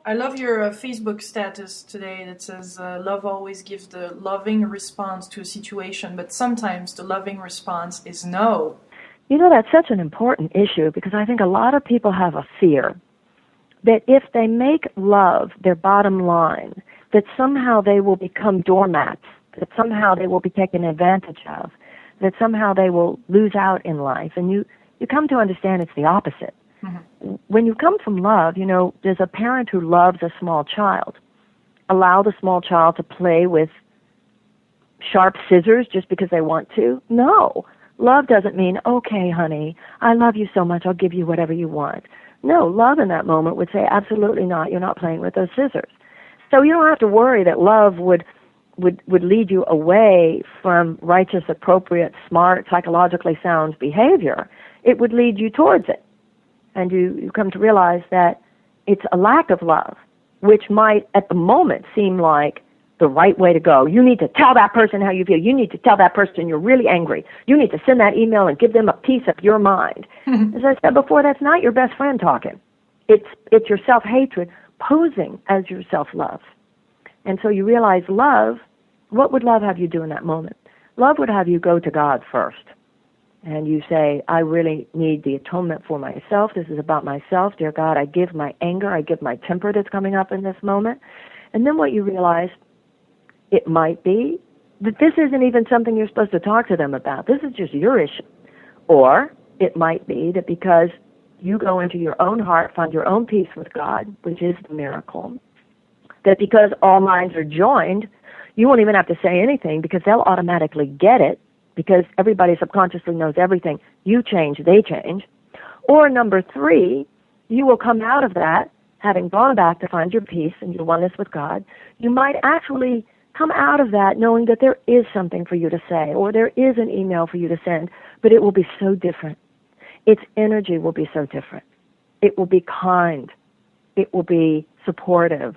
I love your Facebook status today that says love always gives the loving response to a situation, but sometimes the loving response is no. You know, that's such an important issue because I think a lot of people have a fear that if they make love their bottom line, that somehow they will become doormats, that somehow they will be taken advantage of, that somehow they will lose out in life. And you come to understand it's the opposite. Mm-hmm. When you come from love, you know, does a parent who loves a small child allow the small child to play with sharp scissors just because they want to? No. Love doesn't mean, okay, honey, I love you so much, I'll give you whatever you want. No, love in that moment would say, absolutely not, you're not playing with those scissors. So you don't have to worry that love would lead you away from righteous, appropriate, smart, psychologically sound behavior. It would lead you towards it. And you come to realize that it's a lack of love, which might at the moment seem like the right way to go. You need to tell that person how you feel. You need to tell that person you're really angry. You need to send that email and give them a piece of your mind. As I said before, that's not your best friend talking. It's your self-hatred posing as your self-love. And so you realize love, what would love have you do in that moment? Love would have you go to God first. And you say, I really need the atonement for myself. This is about myself. Dear God, I give my anger, I give my temper that's coming up in this moment. And then what you realize, it might be that this isn't even something you're supposed to talk to them about. This is just your issue. Or it might be that because you go into your own heart, find your own peace with God, which is the miracle, that because all minds are joined, you won't even have to say anything because they'll automatically get it because everybody subconsciously knows everything. You change, they change. Or number 3, you will come out of that, having gone back to find your peace and your oneness with God. You might actually come out of that knowing that there is something for you to say or there is an email for you to send, but it will be so different. Its energy will be so different. It will be kind. It will be supportive.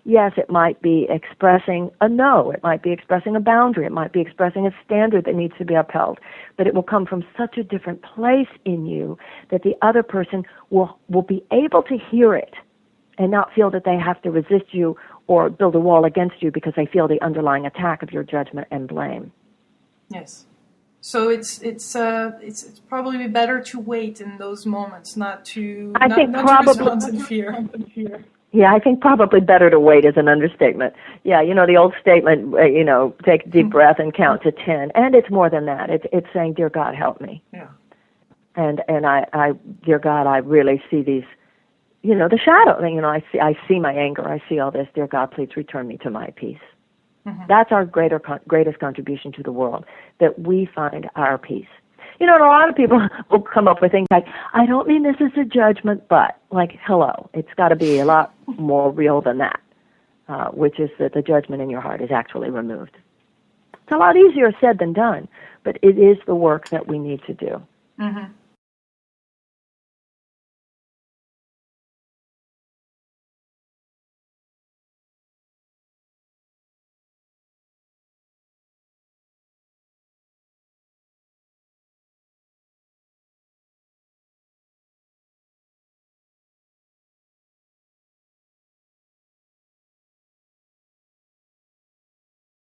Yes, it might be expressing a no. It might be expressing a boundary. It might be expressing a standard that needs to be upheld. But it will come from such a different place in you that the other person will be able to hear it and not feel that they have to resist you or build a wall against you because they feel the underlying attack of your judgment and blame. Yes. So it's probably better to wait in those moments, not to respond in fear. Yeah, I think probably better to wait is an understatement. Yeah, you know, the old statement, take a deep breath and count to 10. And it's more than that. It's saying, dear God, help me. Yeah. And I dear God, I really see these, the shadow. I see my anger. I see all this. Dear God, please return me to my peace. Mm-hmm. That's our greatest contribution to the world, that we find our peace. And a lot of people will come up with things like, I don't mean this is a judgment, but, like, hello, it's got to be a lot more real than that, which is that the judgment in your heart is actually removed. It's a lot easier said than done, but it is the work that we need to do. Mm-hmm.